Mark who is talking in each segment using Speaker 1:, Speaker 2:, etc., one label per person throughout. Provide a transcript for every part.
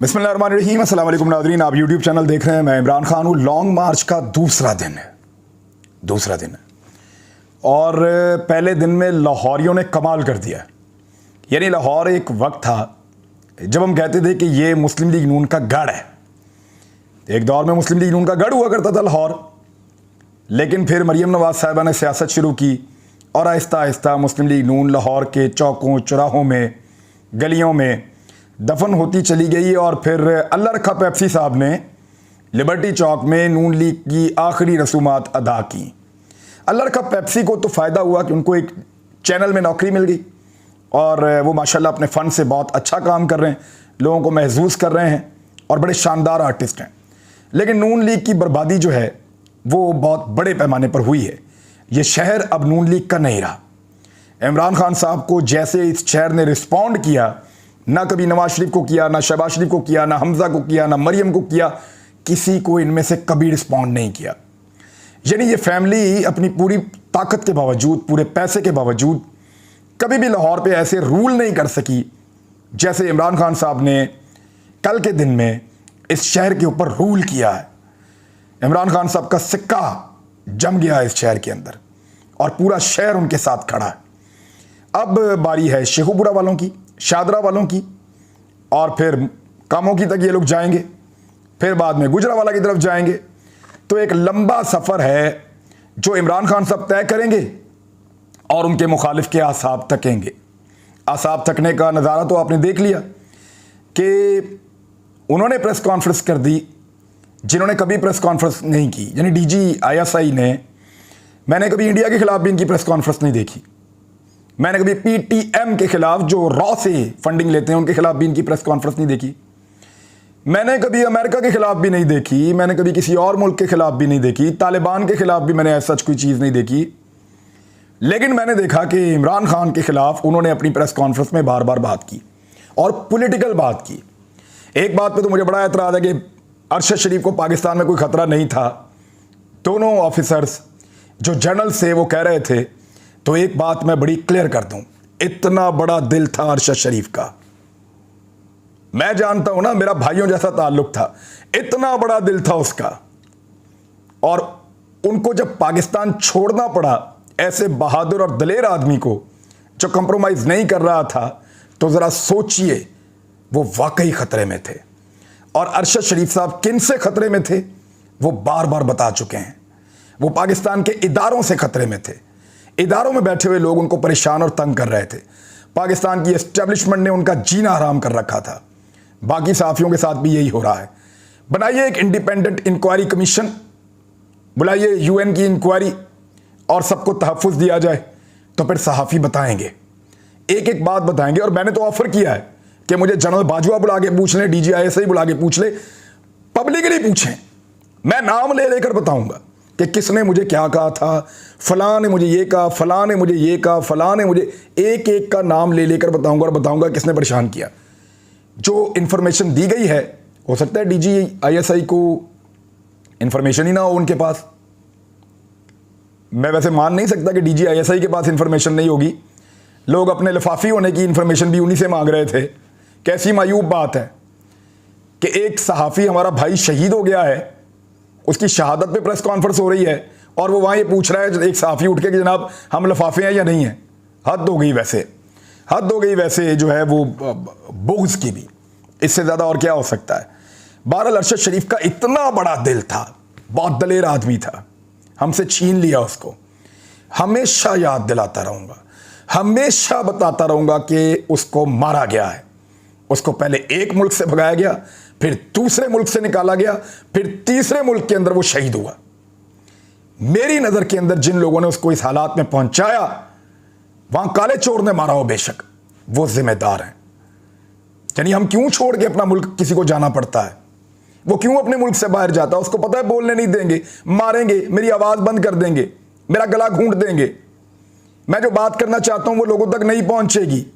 Speaker 1: बिस्मिल्लाहिर्रहमानिर्रहीम। अस्सलाम वालेकुम नाज़रीन, आप यूट्यूब चैनल देख रहे हैं। मैं इमरान खान हूँ। लॉन्ग मार्च का दूसरा दिन है और पहले दिन में लाहौरियों ने कमाल कर दिया। यानी लाहौर एक वक्त था जब हम कहते थे कि ये मुस्लिम लीग नून का गढ़ है। एक दौर में मुस्लिम लीग नून का गढ़ हुआ करता था लाहौर, लेकिन फिर मरीम नवाज साहिबा ने सियासत शुरू की और आहिस्ता आहिस्ता मुस्लिम लीग नून लाहौर के चौकों चौराहों में गलियों में दफन होती चली गई। और फिर अल्लाह रखा पेप्सी साहब ने लिबर्टी चौक में नून लीग की आखिरी रसूमात अदा की। अल्लाह रखा पेप्सी को तो फ़ायदा हुआ कि उनको एक चैनल में नौकरी मिल गई और वो माशाल्लाह अपने फ़न से बहुत अच्छा काम कर रहे हैं, लोगों को महसूस कर रहे हैं और बड़े शानदार आर्टिस्ट हैं। लेकिन नून लीग की बर्बादी जो है वो बहुत बड़े पैमाने पर हुई है। ये शहर अब नून लीग का नहीं रहा। इमरान खान साहब को जैसे इस शहर ने रिस्पॉन्ड किया, ना कभी नवाज शरीफ को किया, ना शहबाज शरीफ को किया, ना हमजा को किया, ना मरियम को किया, किसी को इनमें से कभी रिस्पॉन्ड नहीं किया। यानी ये फैमिली अपनी पूरी ताकत के बावजूद, पूरे पैसे के बावजूद कभी भी लाहौर पे ऐसे रूल नहीं कर सकी जैसे इमरान खान साहब ने कल के दिन में इस शहर के ऊपर रूल किया है। इमरान खान साहब का सिक्का जम गया इस शहर के अंदर और पूरा शहर उनके साथ खड़ा है। अब बारी है शेखुपुरा वालों की, शादरा वालों की, और फिर कामों की तक ये लोग जाएंगे, फिर बाद में गुजरावाला की तरफ जाएंगे। तो एक लंबा सफ़र है जो इमरान खान साहब तय करेंगे और उनके मुखालिफ के आसाब थकेंगे। आसाब थकने का नज़ारा तो आपने देख लिया कि उन्होंने प्रेस कॉन्फ्रेंस कर दी जिन्होंने कभी प्रेस कॉन्फ्रेंस नहीं की। यानी डीजी आईएसआई ने, मैंने कभी इंडिया के खिलाफ भी इनकी प्रेस कॉन्फ्रेंस नहीं देखी। मैंने कभी पीटीएम के खिलाफ, जो रॉ से फंडिंग लेते हैं, उनके खिलाफ भी इनकी प्रेस कॉन्फ्रेंस नहीं देखी। मैंने कभी अमेरिका के खिलाफ भी नहीं देखी। मैंने कभी किसी और मुल्क के खिलाफ भी नहीं देखी। तालिबान के खिलाफ भी मैंने सच कोई चीज़ नहीं देखी। लेकिन मैंने देखा कि इमरान खान के खिलाफ उन्होंने अपनी प्रेस कॉन्फ्रेंस में बार बार बात की और पॉलिटिकल बात की। एक बात पे तो मुझे बड़ा एतराज़ है कि अरशद शरीफ को पाकिस्तान में कोई ख़तरा नहीं था। दोनों ऑफिसर्स जो जनरल से वो कह रहे थे, तो एक बात मैं बड़ी क्लियर कर दूं, इतना बड़ा दिल था अरशद शरीफ का। मैं जानता हूं ना, मेरा भाइयों जैसा ताल्लुक था, इतना बड़ा दिल था उसका। और उनको जब पाकिस्तान छोड़ना पड़ा ऐसे बहादुर और दलेर आदमी को जो कंप्रोमाइज नहीं कर रहा था, तो जरा सोचिए वो वाकई खतरे में थे। और अरशद शरीफ साहब किन से खतरे में थे वो बार बार बता चुके हैं। वो पाकिस्तान के इदारों से खतरे में थे। इदारों में बैठे हुए लोग उनको परेशान और तंग कर रहे थे। पाकिस्तान की एस्टेब्लिशमेंट ने उनका जीना हराम कर रखा था। बाकी सहाफ़ियों के साथ भी यही हो रहा है। बनाइए एक इंडिपेंडेंट इंक्वायरी कमीशन, बुलाइए यूएन की इंक्वायरी और सबको तहफ़्फ़ुज़ दिया जाए, तो फिर सहाफ़ी बताएंगे, एक एक बात बताएंगे। और मैंने तो ऑफ़र किया है कि मुझे जनरल बाजवा बुला के पूछ लें, डीजी आईएसआई बुला के पूछ ले, पब्लिकली पूछें, मैं नाम ले लेकर बताऊंगा कि किसने मुझे क्या कहा था। फलां ने मुझे ये कहा, फलां ने मुझे ये कहा, फलां ने मुझे, एक एक का नाम ले लेकर बताऊंगा और बताऊंगा किसने परेशान किया। जो इन्फॉर्मेशन दी गई है, हो सकता है डीजी आईएसआई को इन्फॉर्मेशन ही ना हो उनके पास। मैं वैसे मान नहीं सकता कि डीजी आईएसआई के पास इन्फॉर्मेशन नहीं होगी। लोग अपने लिफाफी होने की इन्फॉर्मेशन भी उन्हीं से मांग रहे थे। कैसी मायूब बात है कि एक सहाफ़ी हमारा भाई शहीद हो गया है, उसकी शहादत पे प्रेस कॉन्फ्रेंस हो रही है और वो वहाँ ये पूछ रहा है एक सहाफ़ी उठ के कि जनाब हम लिफाफे हैं या नहीं है। हद हो गई वैसे, हद हो गई वैसे जो है वो बुग़्ज़ की भी। इससे ज़्यादा और क्या हो सकता है। बहरहाल अरशद शरीफ का इतना बड़ा दिल था, बहुत दलेर आदमी था, हमसे छीन लिया उसको। हमेशा याद दिलाता रहूँगा, हमेशा बताता रहूँगा कि उसको मारा गया है। उसको पहले एक मुल्क से भगाया गया, फिर दूसरे मुल्क से निकाला गया, फिर तीसरे मुल्क के अंदर वो शहीद हुआ। मेरी नज़र के अंदर जिन लोगों ने उसको इस हालात में पहुंचाया, वहां काले चोर ने मारा हो बेशक, वो जिम्मेदार हैं। यानी हम क्यों छोड़ के अपना मुल्क किसी को जाना पड़ता है, वो क्यों अपने मुल्क से बाहर जाता है। उसको पता है बोलने नहीं देंगे, मारेंगे, मेरी आवाज़ बंद कर देंगे, मेरा गला घूंट देंगे, मैं जो बात करना चाहता हूं वो लोगों तक नहीं पहुंचेगी,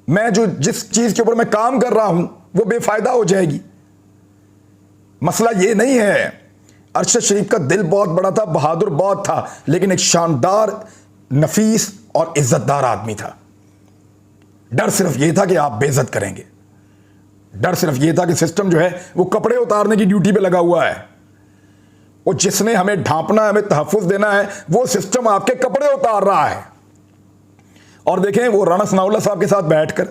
Speaker 1: मैं जो जिस चीज़ के ऊपर मैं काम कर रहा हूं वो बेफायदा हो जाएगी। मसला ये नहीं है। अरशद शरीफ का दिल बहुत बड़ा था, बहादुर बहुत था, लेकिन एक शानदार, नफीस और इज्जतदार आदमी था। डर सिर्फ ये था कि आप बेइज्जत करेंगे। डर सिर्फ ये था कि सिस्टम जो है वो कपड़े उतारने की ड्यूटी पे लगा हुआ है। वो जिसने हमें ढांपना है, हमें तहफ्फुज़ देना है, वो सिस्टम आपके कपड़े उतार रहा है। और देखें वो राणा सनाउल्लाह साहब के साथ बैठकर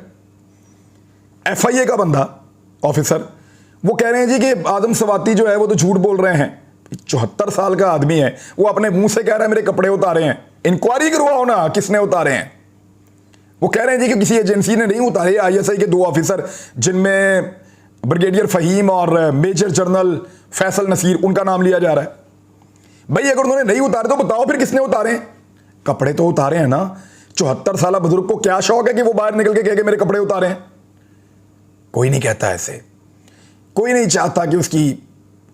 Speaker 1: FIA का बंदा ऑफिसर वो कह रहे हैं जी कि आदम सवाती जो है वो तो झूठ बोल रहे हैं। 74 साल का आदमी है, वो अपने मुंह से कह रहा है मेरे कपड़े उतारे हैं। इंक्वायरी करवाओ ना किसने उतारे हैं। वो कह रहे हैं जी कि किसी एजेंसी ने नहीं उतारे। ISI के 2 ऑफिसर जिनमें ब्रिगेडियर फहीम और मेजर जनरल फैसल नसीर, उनका नाम लिया जा रहा है। भाई अगर उन्होंने नहीं उतारे तो बताओ फिर किसने उतारे हैं। कपड़े तो उतारे हैं ना। 74 साल बुजुर्ग को क्या शौक है कि वो बाहर निकल के कहे कि मेरे कपड़े उतारे हैं। कोई नहीं कहता ऐसे, कोई नहीं चाहता कि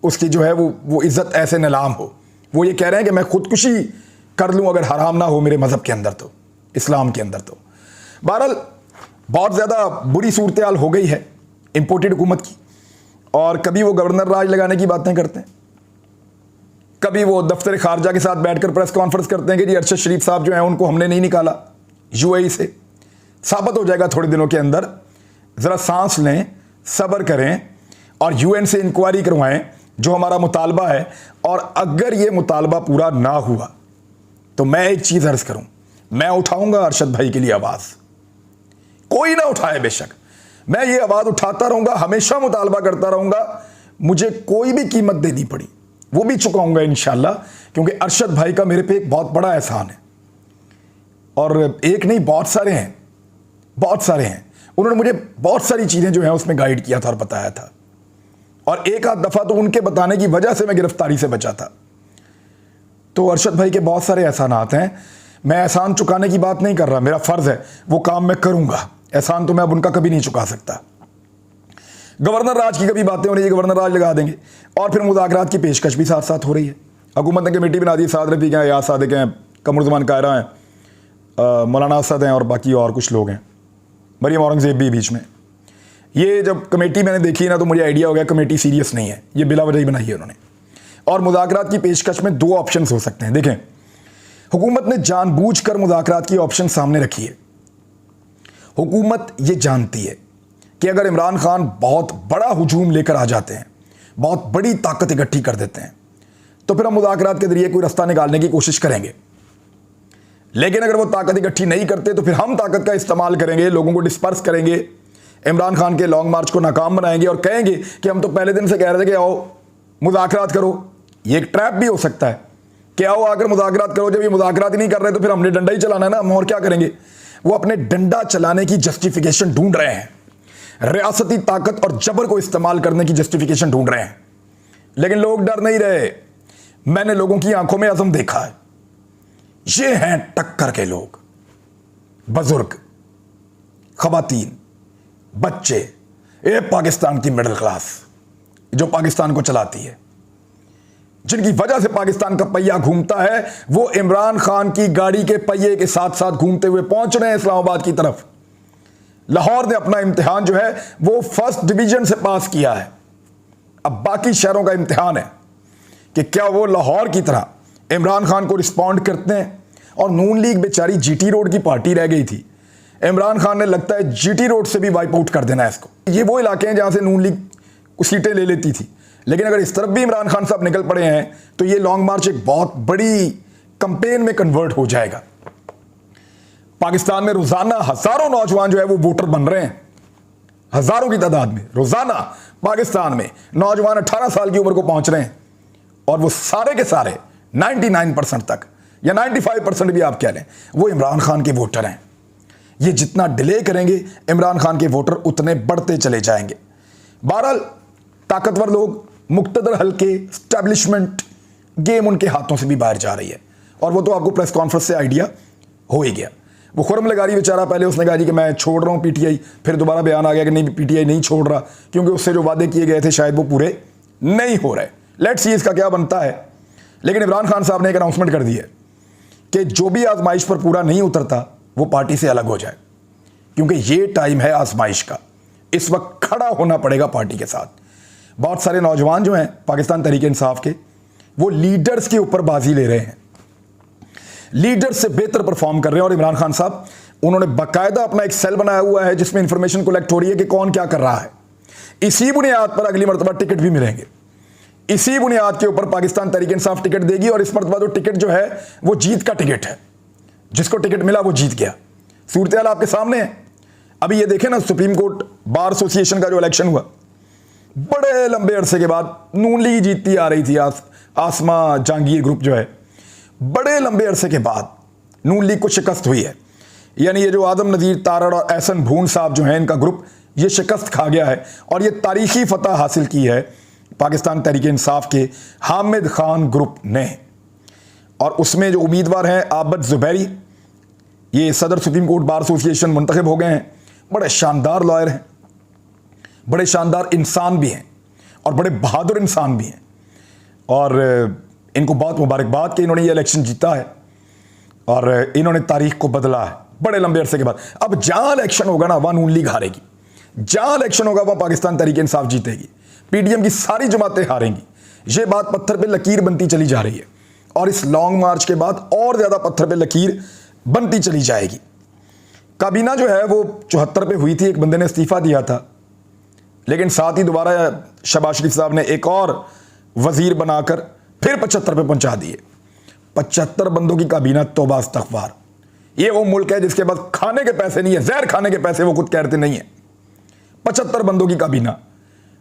Speaker 1: उसकी जो है वो इज्जत ऐसे नीलाम हो। वो ये कह रहे हैं कि मैं खुदकुशी कर लूं अगर हराम ना हो मेरे मजहब के अंदर, तो इस्लाम के अंदर। तो बहरहाल बहुत ज़्यादा बुरी सूरत हाल हो गई है इंपोर्टेड हुकूमत की। और कभी वो गवर्नर राज लगाने की बातें करते हैं, कभी वो दफ्तर खारजा के साथ बैठकर प्रेस कॉन्फ्रेंस करते हैं कि जी अरशद शरीफ साहब जो हैं उनको हमने नहीं निकाला UAE से। साबित हो जाएगा थोड़े दिनों के अंदर। ज़रा सांस लें, सब्र करें और UN से इंक्वायरी करवाएं जो हमारा मुतालबा है। और अगर ये मुतालबा पूरा ना हुआ तो मैं एक चीज़ अर्ज़ करूं, मैं उठाऊंगा अरशद भाई के लिए आवाज़। कोई ना उठाए बेशक, मैं ये आवाज़ उठाता रहूंगा, हमेशा मुतालबा करता रहूंगा। मुझे कोई भी कीमत देनी पड़ी वो भी चुकाऊंगा इंशाल्लाह, क्योंकि अरशद भाई का मेरे पे एक बहुत बड़ा एहसान है। और एक नहीं, बहुत सारे हैं, बहुत सारे हैं। उन्होंने मुझे बहुत सारी चीज़ें जो हैं उसमें गाइड किया था और बताया था। और एक आध दफ़ा तो उनके बताने की वजह से मैं गिरफ्तारी से बचा था। तो अरशद भाई के बहुत सारे एहसानात हैं। मैं एहसान चुकाने की बात नहीं कर रहा, मेरा फ़र्ज़ है वो काम मैं करूँगा। एहसान तो मैं अब उनका कभी नहीं चुका सकता। गवर्नर राज की कभी बातें हो रही है, गवर्नर राज लगा देंगे। और फिर मुज़ाकरात की पेशकश भी साथ साथ हो रही है। हुकूमत ने कमेटी बना दी, साद रफ़ीक हैं, याद सादिक हैं, कमरुज़्ज़मान कायरा हैं, मौलाना असद हैं और बाकी और कुछ लोग हैं, मरियम औरंगज़ेब भी बीच में। ये जब कमेटी मैंने देखी ना तो मुझे आइडिया हो गया कमेटी सीरियस नहीं है, ये बिला वजह ही बनाई है उन्होंने। और मुज़ाकरात की पेशकश में 2 ऑप्शन हो सकते हैं। देखें, हुकूमत ने जानबूझकर मुज़ाकरात की ऑप्शन सामने रखी है। हुकूमत ये जानती है कि अगर इमरान खान बहुत बड़ा हुजूम लेकर आ जाते हैं, बहुत बड़ी ताकत इकट्ठी कर देते हैं, तो फिर हम मुज़ाकरात के जरिए कोई रास्ता निकालने की कोशिश करेंगे। लेकिन अगर वो ताकत इकट्ठी नहीं करते तो फिर हम ताकत का इस्तेमाल करेंगे, लोगों को डिस्पर्स करेंगे, इमरान खान के लॉन्ग मार्च को नाकाम बनाएंगे और कहेंगे कि हम तो पहले दिन से कह रहे थे कि आओ मुज़ाकरात करो। ये एक ट्रैप भी हो सकता है कि आओ आकर मुज़ाकरात करो। जब ये मुज़ाकरात ही नहीं कर रहे तो फिर हमने डंडा ही चलाना है ना, हम और क्या करेंगे। वो अपने डंडा चलाने की जस्टिफिकेशन ढूंढ रहे हैं, रियासती ताकत और जबर को इस्तेमाल करने की जस्टिफिकेशन ढूंढ रहे हैं। लेकिन लोग डर नहीं रहे। मैंने लोगों की आंखों में अज़म देखा है। ये हैं टक्कर के लोग, बुजुर्ग, खवातीन, बच्चे, ये पाकिस्तान की मिडिल क्लास जो पाकिस्तान को चलाती है, जिनकी वजह से पाकिस्तान का पहिया घूमता है। वो इमरान खान की गाड़ी के पहिए के साथ साथ घूमते हुए पहुंच रहे हैं इस्लामाबाद की तरफ। लाहौर ने अपना इम्तिहान जो है वो फर्स्ट डिवीजन से पास किया है। अब बाकी शहरों का इम्तिहान है कि क्या वो लाहौर की तरह इमरान खान को रिस्पॉन्ड करते हैं। और नून लीग बेचारी GT रोड की पार्टी रह गई थी। इमरान खान ने लगता है GT रोड से भी वाइप आउट कर देना है इसको। ये वो इलाके हैं जहां से नून लीग सीटें ले लेती थी। लेकिन अगर इस तरफ भी इमरान खान साहब निकल पड़े हैं तो ये लॉन्ग मार्च एक बहुत बड़ी कंपेन में कन्वर्ट हो जाएगा। पाकिस्तान में रोजाना हजारों नौजवान जो है वो वोटर बन रहे हैं, हजारों की तादाद में रोजाना पाकिस्तान में नौजवान 18 साल की उम्र को पहुंच रहे हैं। और वो सारे के सारे 99% तक या 95% भी आप कह लें वो इमरान खान के वोटर हैं। ये जितना डिले करेंगे इमरान खान के वोटर उतने बढ़ते चले जाएंगे। बहरहाल ताकतवर लोग, मुक्तदर हल्के, स्टैब्लिशमेंट, गेम उनके हाथों से भी बाहर जा रही है। और वो तो आपको प्रेस कॉन्फ्रेंस से आइडिया हो ही गया। वो खुरम लगारी बेचारा, पहले उसने कहा जी कि मैं छोड़ रहा हूँ PTI, फिर दोबारा बयान आ गया कि नहीं PTI नहीं छोड़ रहा, क्योंकि उससे जो वादे किए गए थे शायद वो पूरे नहीं हो रहे। लेट्स सी इसका क्या बनता है। लेकिन इमरान खान साहब ने एक अनाउंसमेंट कर दी है कि जो भी आजमाइश पर पूरा नहीं उतरता वो पार्टी से अलग हो जाए, क्योंकि ये टाइम है आजमाइश का। इस वक्त खड़ा होना पड़ेगा पार्टी के साथ। बहुत सारे नौजवान जो हैं पाकिस्तान तहरीक इंसाफ के, वो लीडर्स के ऊपर बाजी ले रहे हैं, लीडर्स से बेहतर परफॉर्म कर रहे हैं। और इमरान खान साहब, उन्होंने बाकायदा अपना एक सेल बनाया हुआ है जिसमें इंफॉर्मेशन कलेक्ट हो रही है कि कौन क्या कर रहा है। इसी बुनियाद पर अगली मरतबा टिकट भी मिलेंगे। इसी बुनियाद के ऊपर पाकिस्तान तहरीक इंसाफ टिकट देगी और इस मरतबा जो टिकट जो है वो जीत का टिकट है। जिसको टिकट मिला वो जीत गया। सूरत-ए-हाल आपके सामने है। अभी ये देखें ना, सुप्रीम कोर्ट बार एसोसिएशन का जो इलेक्शन हुआ, बड़े लंबे अरसे के बाद नून लीग जीतती आ रही थी। आसमा जहांगीर ग्रुप जो है, बड़े लंबे अरसे के बाद नून लीग को शिकस्त हुई है। यानी ये जो आदम नज़ीर तारड़ और एहसन भून साहब जो हैं, इनका ग्रुप ये शिकस्त खा गया है और ये तारीखी फतह हासिल की है पाकिस्तान तहरीक इंसाफ के हामिद खान ग्रुप ने। और उसमें जो उम्मीदवार हैं आबद जुबैरी, ये सदर सुप्रीम कोर्ट बार एसोसिएशन मुंतखब हो गए हैं। बड़े शानदार लॉयर हैं, बड़े शानदार इंसान भी हैं और बड़े बहादुर इंसान भी हैं। और इनको बहुत मुबारकबाद कि इन्होंने ये इलेक्शन जीता है और इन्होंने तारीख को बदला है बड़े लंबे अरसे के बाद। अब जहां इलेक्शन होगा ना, वहां नून लीग हारेगी। जहां इलेक्शन होगा वहां पाकिस्तान तहरीक इंसाफ जीतेगी। पीडीएम की सारी जमातें हारेंगी। ये बात पत्थर पे लकीर बनती चली जा रही है और इस लॉन्ग मार्च के बाद और ज्यादा पत्थर पे लकीर बनती चली जाएगी। काबीना जो है वो 74 पे हुई थी, एक बंदे ने इस्तीफा दिया था, लेकिन साथ ही दोबारा शहबाज शरीफ साहब ने एक और वजीर बनाकर फिर 75 पे पहुंचा दिए। 75 बंदों की काबीना, तौबा इस्तग़फ़ार। ये वो मुल्क है जिसके पास खाने के पैसे नहीं है, जहर खाने के पैसे वो खुद कहते नहीं है। 75 बंदों की काबीना।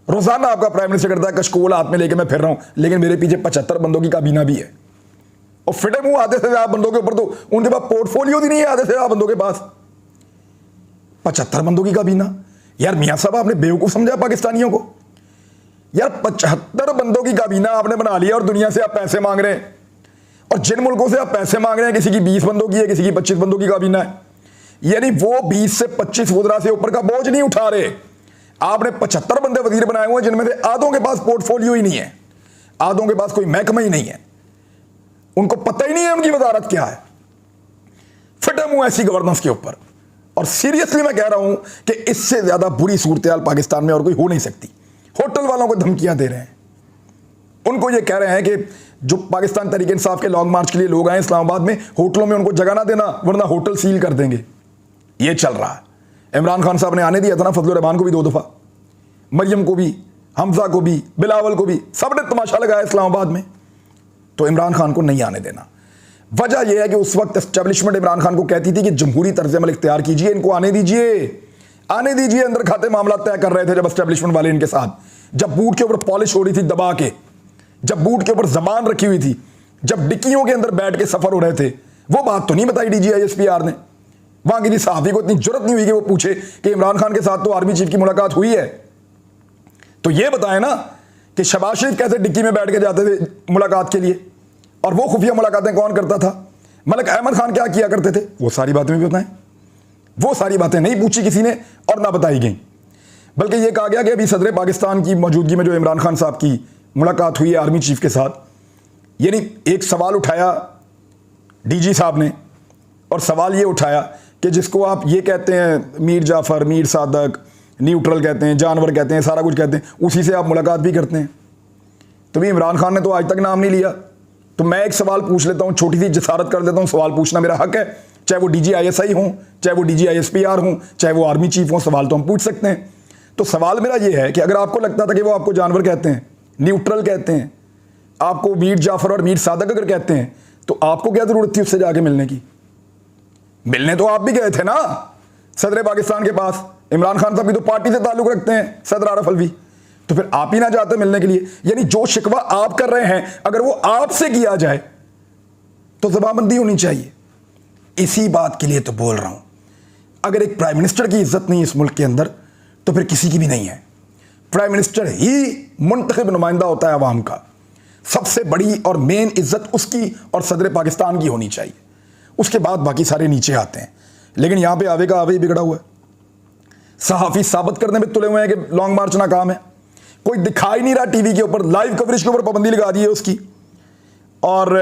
Speaker 1: रोजाना आपका प्राइम मिनिस्टर करता है कशकोल हाथ में लेके मैं फिर रहा हूं, लेकिन मेरे पीछे 75 बंदों की काबीना भी है। और फिटे मुंह आधे से ज्यादा बंदों के ऊपर, तो उनके पास पोर्टफोलियो भी नहीं है आधे से ज्यादा बंदों के पास। 75 बंदों की काबीना। यार मियां साहब, आपने बेवकूफ समझा पाकिस्तानियों को? यार 75 बंदों की काबीना आपने बना लिया और दुनिया से आप पैसे मांग रहे हैं। और जिन मुल्कों से आप पैसे मांग रहे हैं, किसी की 20 बंदों की है, किसी की 25 बंदों की काबीना है। यानी वो 20 से 25 वज़रा से ऊपर का बोझ नहीं उठा रहे। आपने 75 बंदे वजीर बनाए हुए हैं जिनमें से आधों के पास पोर्टफोलियो ही नहीं है, आधों के पास कोई महकमा ही नहीं है, उनको पता ही नहीं है उनकी वजारत क्या है। फिटे मुंह ऐसी गवर्नेंस के ऊपर। और सीरियसली मैं कह रहा हूं कि इससे ज्यादा बुरी सूरत-ए-हाल पाकिस्तान में और कोई हो नहीं सकती। होटल वालों को धमकियां दे रहे हैं, उनको ये कह रहे हैं कि जो पाकिस्तान तहरीक इंसाफ के लॉन्ग मार्च के लिए लोग आए इस्लामाबाद में, होटलों में उनको जगह ना देना वरना होटल सील कर देंगे। ये चल रहा है। इमरान खान साहब ने आने दिया था ना फजल रहमान को भी 2 दफा, मरियम को भी, हमजा को भी, बिलावल को भी, सबने तमाशा लगाया इस्लामाबाद में। तो इमरान खान को नहीं आने देना। वजह यह है कि उस वक्त एस्टेब्लिशमेंट इमरान खान को कहती थी कि जमहूरी तर्ज अमल इख्तियार कीजिए, इनको आने दीजिए, आने दीजिए। अंदर खाते मामला तय कर रहे थे जब एस्टेब्लिशमेंट वाले इनके साथ, जब बूट के ऊपर पॉलिश हो रही थी दबा के, जब बूट के ऊपर जबान रखी हुई थी, जब डिक्कियों के अंदर बैठ के सफर हो रहे थे, वो बात तो नहीं बताई DGISPR ने। वहां किसी सहाफी को इतनी जरूरत नहीं हुई कि वो पूछे कि इमरान खान के साथ तो आर्मी चीफ की मुलाकात हुई है। तो ये बताए ना कि शहबाज शरीफ कैसे डिक्की में बैठ के जाते थे मुलाकात के लिए, और वो खुफिया मुलाकातें कौन करता था, मलिक अहमद खान क्या किया करते थे, वो सारी बातें भी बताएं। वो सारी बातें नहीं पूछी किसी ने और ना बताई गई, बल्कि ये कहा गया कि अभी सदर पाकिस्तान की मौजूदगी में जो इमरान खान साहब की मुलाकात हुई है आर्मी चीफ के साथ, यानी एक सवाल उठाया DG साहब ने, और सवाल ये उठाया कि जिसको आप ये कहते हैं मीर जाफर, मीर सादक, न्यूट्रल कहते हैं, जानवर कहते हैं, सारा कुछ कहते हैं, उसी से आप मुलाकात भी करते हैं। तो भी इमरान खान ने तो आज तक नाम नहीं लिया। तो मैं एक सवाल पूछ लेता हूं, छोटी सी जसारत कर देता हूं, सवाल पूछना मेरा हक है, चाहे वो DGISI हो, चाहे वो DGISPR हो, चाहे वो आर्मी चीफ हो, सवाल तो हम पूछ सकते हैं। तो सवाल मेरा ये है कि अगर आपको लगता था कि वो आपको जानवर कहते हैं, न्यूट्रल कहते हैं, आपको मीर जाफर और मीर सादक अगर कहते हैं, तो आपको क्या जरूरत थी उससे जाके मिलने की? मिलने तो आप भी गए थे ना सदर पाकिस्तान के पास। इमरान खान साहब भी तो पार्टी से ताल्लुक रखते हैं, सदर आरफ अलवी, तो फिर आप ही ना जाते मिलने के लिए? यानी जो शिकवा आप कर रहे हैं अगर वो आपसे किया जाए तो जबानबंदी होनी चाहिए। इसी बात के लिए तो बोल रहा हूं, अगर एक प्राइम मिनिस्टर की इज्जत नहीं इस मुल्क के अंदर तो फिर किसी की भी नहीं है। प्राइम मिनिस्टर ही मुंतखब नुमाइंदा होता है अवाम का। सबसे बड़ी और मेन इज्जत उसकी और सदर पाकिस्तान की होनी चाहिए, उसके बाद बाकी सारे नीचे आते हैं। लेकिन यहां पे आवे का आवे ही बिगड़ा हुआ है। सहाफी साबित करने में तुले हुए हैं कि लॉन्ग मार्च नाकाम है, कोई दिखाई नहीं रहा टीवी के ऊपर, लाइव कवरेज के ऊपर पाबंदी लगा दी है उसकी, और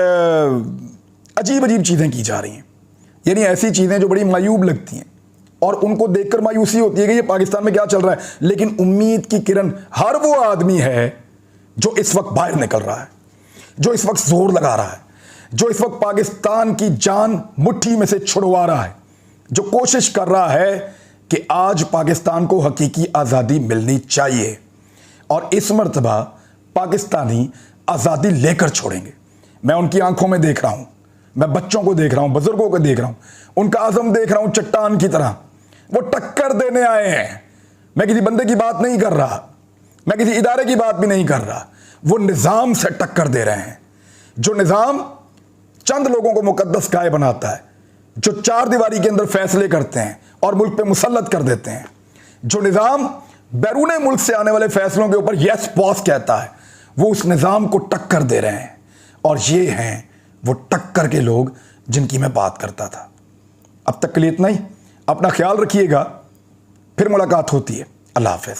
Speaker 1: अजीब अजीब चीजें की जा रही हैं। यानी ऐसी चीजें जो बड़ी मायूब लगती हैं और उनको देखकर मायूसी होती है कि ये पाकिस्तान में क्या चल रहा है। लेकिन उम्मीद की किरण हर वो आदमी है जो इस वक्त बाहर निकल रहा है, जो इस वक्त जोर लगा रहा है, जो इस वक्त पाकिस्तान की जान मुट्ठी में से छुड़वा रहा है, जो कोशिश कर रहा है कि आज पाकिस्तान को हकीकी आजादी मिलनी चाहिए। और इस मर्तबा पाकिस्तानी आज़ादी लेकर छोड़ेंगे। मैं उनकी आंखों में देख रहा हूं, मैं बच्चों को देख रहा हूं, बुजुर्गों को देख रहा हूं, उनका आज़म देख रहा हूं चट्टान की तरह। वो टक्कर देने आए हैं। मैं किसी बंदे की बात नहीं कर रहा, मैं किसी इदारे की बात भी नहीं कर रहा। वो निज़ाम से टक्कर दे रहे हैं। जो निज़ाम चंद लोगों को मुकद्दस गाय बनाता है, जो चार दीवारी के अंदर फैसले करते हैं और मुल्क पे मुसल्लत कर देते हैं, जो निज़ाम बैरून मुल्क से आने वाले फैसलों के ऊपर यस बॉस कहता है, वो उस निज़ाम को टक्कर दे रहे हैं। और ये हैं वो टक्कर के लोग जिनकी मैं बात करता था। अब तक के लिए इतना ही। अपना ख्याल रखिएगा, फिर मुलाकात होती है। अल्लाह हाफ़िज़।